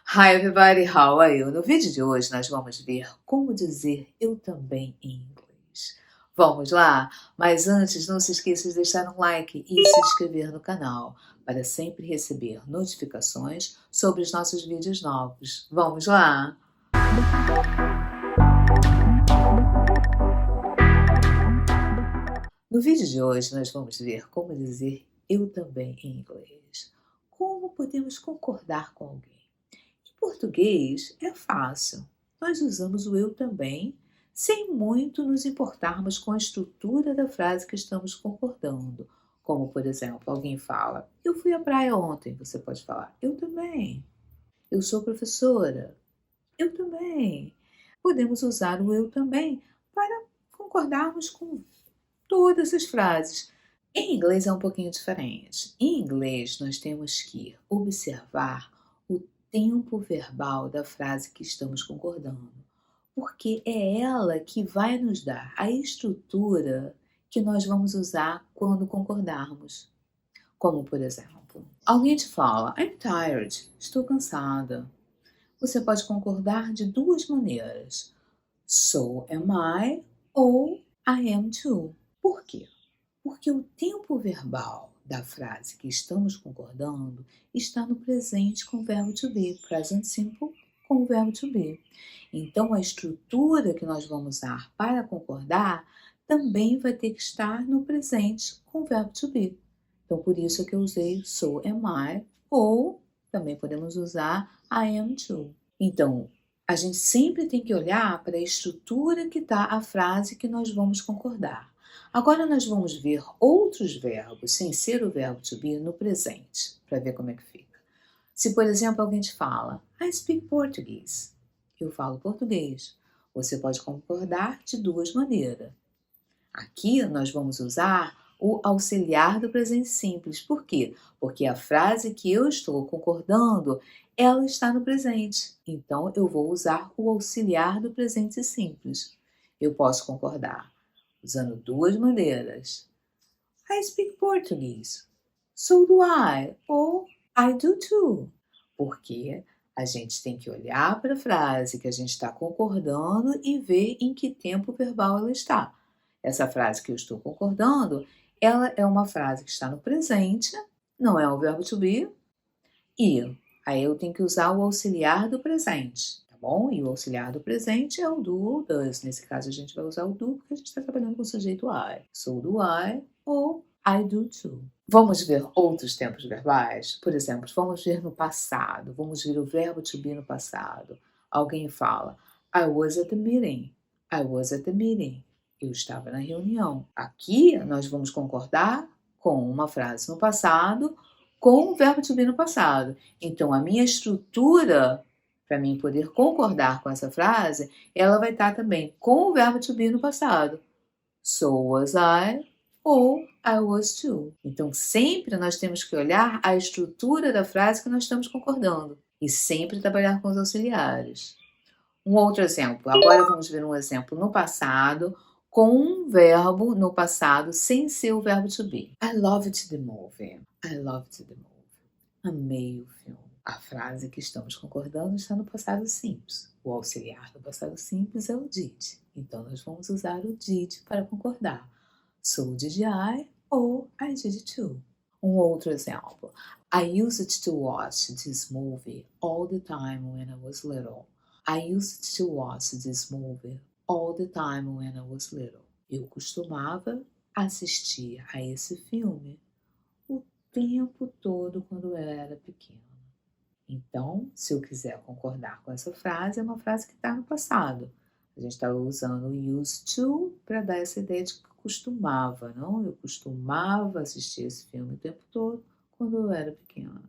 Hi everybody, how are you? No vídeo de hoje nós vamos ver como dizer eu também em inglês. Vamos lá? Mas antes, não se esqueça de deixar um like e se inscrever no canal para sempre receber notificações sobre os nossos vídeos novos. Vamos lá? No vídeo de hoje nós vamos ver como dizer eu também em inglês. Como podemos concordar com alguém? Em português é fácil. Nós usamos o eu também, sem muito nos importarmos com a estrutura da frase que estamos concordando. Como, por exemplo, alguém fala, eu fui à praia ontem. Você pode falar, eu também. Eu sou professora. Eu também. Podemos usar o eu também para concordarmos com todas as frases. Em inglês é um pouquinho diferente. Em inglês, nós temos que observar o tempo verbal da frase que estamos concordando, porque é ela que vai nos dar a estrutura que nós vamos usar quando concordarmos. Como, por exemplo, alguém te fala, I'm tired, estou cansada. Você pode concordar de duas maneiras. So am I ou I am too. Por quê? Porque o tempo verbal da frase que estamos concordando está no presente com o verbo to be, present simple com o verbo to be. Então, a estrutura que nós vamos usar para concordar também vai ter que estar no presente com o verbo to be. Então, por isso é que eu usei so am I, ou também podemos usar I am too. Então, a gente sempre tem que olhar para a estrutura que está a frase que nós vamos concordar. Agora nós vamos ver outros verbos, sem ser o verbo to be, no presente, para ver como é que fica. Se, por exemplo, alguém te fala, I speak Portuguese, eu falo português, você pode concordar de duas maneiras. Aqui nós vamos usar o auxiliar do presente simples. Por quê? Porque a frase que eu estou concordando, ela está no presente. Então, eu vou usar o auxiliar do presente simples. Eu posso concordar usando duas maneiras. I speak Portuguese. So do I. Ou I do too. Porque a gente tem que olhar para a frase que a gente está concordando e ver em que tempo verbal ela está. Essa frase que eu estou concordando, ela é uma frase que está no presente, não é o verbo to be, e aí eu tenho que usar o auxiliar do presente, tá bom? E o auxiliar do presente é o do ou does. Nesse caso a gente vai usar o do porque a gente está trabalhando com o sujeito I. So do I ou I do too. Vamos ver outros tempos verbais? Por exemplo, vamos ver no passado. Vamos ver o verbo to be no passado. Alguém fala, I was at the meeting. I was at the meeting. Eu estava na reunião. Aqui nós vamos concordar com uma frase no passado com o verbo to be no passado. Então, a minha estrutura, para mim poder concordar com essa frase, ela vai estar também com o verbo to be no passado. So was I ou I was too. Então, sempre nós temos que olhar a estrutura da frase que nós estamos concordando e sempre trabalhar com os auxiliares. Um outro exemplo. Agora vamos ver um exemplo no passado com um verbo no passado sem ser o verbo to be. I loved the movie. I loved the movie. Amei o filme. A frase que estamos concordando está no passado simples. O auxiliar do passado simples é o did. Então, nós vamos usar o did para concordar. So did I ou I did too. Um outro exemplo. I used to watch this movie all the time when I was little. I used to watch this movie all the time when I was little. Eu costumava assistir a esse filme o tempo todo quando eu era pequena. Então, se eu quiser concordar com essa frase, é uma frase que está no passado. A gente está usando o used to para dar essa ideia de que costumava, não? Eu costumava assistir esse filme o tempo todo quando eu era pequena.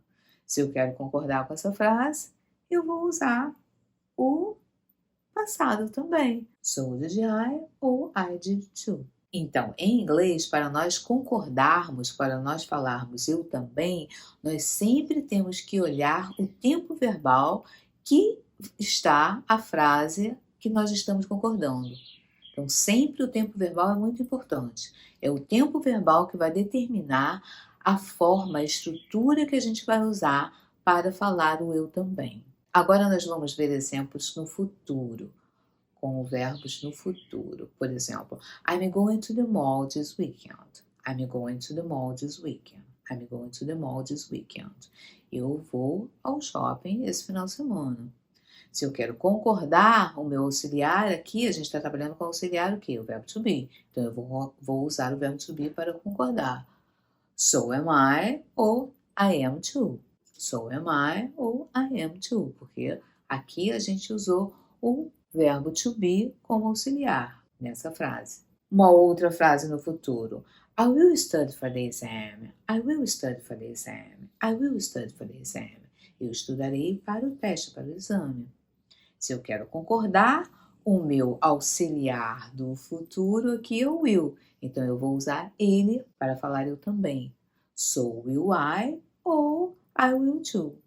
Se eu quero concordar com essa frase, eu vou usar o passado também. So did I ou I did too. Então, em inglês, para nós concordarmos, para nós falarmos eu também, nós sempre temos que olhar o tempo verbal que está a frase que nós estamos concordando. Então, sempre o tempo verbal é muito importante. É o tempo verbal que vai determinar a forma, a estrutura que a gente vai usar para falar o eu também. Agora nós vamos ver exemplos no futuro, com verbos no futuro. Por exemplo, I'm going to the mall this weekend. I'm going to the mall this weekend. I'm going to the mall this weekend. Eu vou ao shopping esse final de semana. Se eu quero concordar, o meu auxiliar aqui, a gente está trabalhando com auxiliar o quê? O verbo to be. Então, eu vou usar o verbo to be para concordar. So am I ou I am too. So am I ou I am too. Porque aqui a gente usou o verbo to be como auxiliar nessa frase. Uma outra frase no futuro. I will study for the exam. I will study for the exam. I will study for the exam. Eu estudarei para o teste, para o exame. Se eu quero concordar, o meu auxiliar do futuro aqui é o will. Então, eu vou usar ele para falar eu também. So will I ou I will too.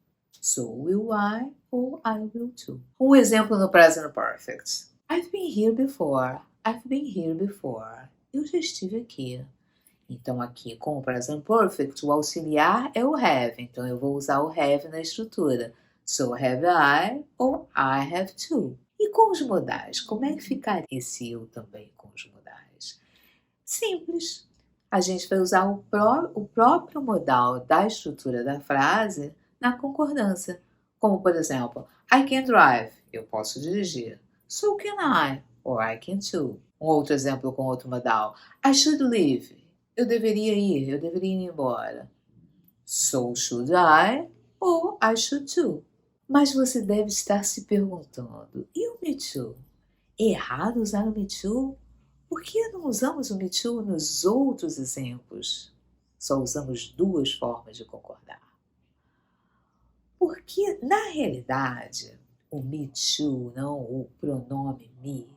So will I ou I will too. Um exemplo no present perfect. I've been here before. I've been here before. Eu já estive aqui. Então, aqui com o present perfect, o auxiliar é o have. Então, eu vou usar o have na estrutura. So have I ou I have to. E com os modais, como é que ficaria esse eu também com os modais? Simples. A gente vai usar o próprio modal da estrutura da frase na concordância. Como, por exemplo, I can drive. Eu posso dirigir. So can I or I can too. Um outro exemplo com outro modal. I should leave. Eu deveria ir embora. So should I ou I should too. Mas você deve estar se perguntando, e o me too? É errado usar o me too? Por que não usamos o me too nos outros exemplos? Só usamos duas formas de concordar. Porque, na realidade, o me too, não o pronome me,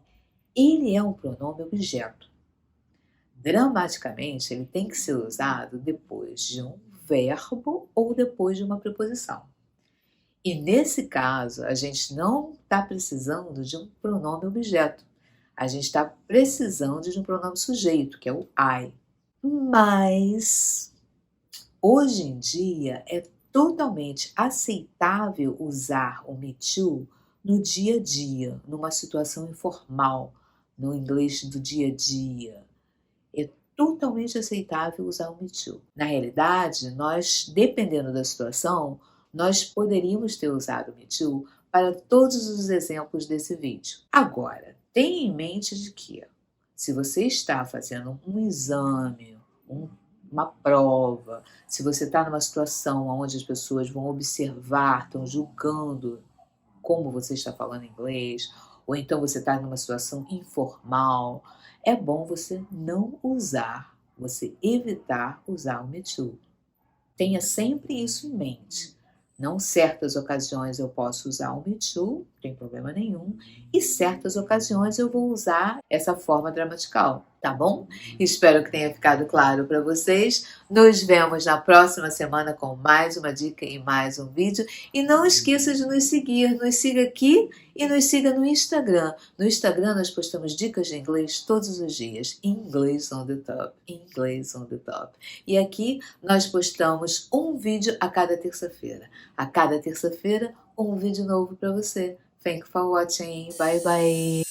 ele é um pronome objeto. Gramaticamente, ele tem que ser usado depois de um verbo ou depois de uma preposição. E nesse caso, a gente não está precisando de um pronome objeto. A gente está precisando de um pronome sujeito, que é o I. Mas, hoje em dia, é totalmente aceitável usar o me too no dia a dia, numa situação informal, no inglês do dia a dia. É totalmente aceitável usar o me too. Na realidade, nós, dependendo da situação, nós poderíamos ter usado o me too para todos os exemplos desse vídeo. Agora, tenha em mente de que, se você está fazendo um exame, uma prova, se você está numa situação onde as pessoas vão observar, estão julgando como você está falando inglês, ou então você está numa situação informal, é bom você não usar, você evitar usar o me too. Tenha sempre isso em mente. Não certas ocasiões eu posso usar o me too, não tem problema nenhum, e certas ocasiões eu vou usar essa forma gramatical, tá bom? Espero que tenha ficado claro para vocês. Nos vemos na próxima semana com mais uma dica e mais um vídeo. E não esqueça de nos seguir, nos siga aqui e nos siga no Instagram. No Instagram nós postamos dicas de inglês todos os dias, English on the Top, English on the Top. E aqui nós postamos um vídeo a cada terça-feira. A cada terça-feira, um vídeo novo para você. Thank you for watching. Bye bye.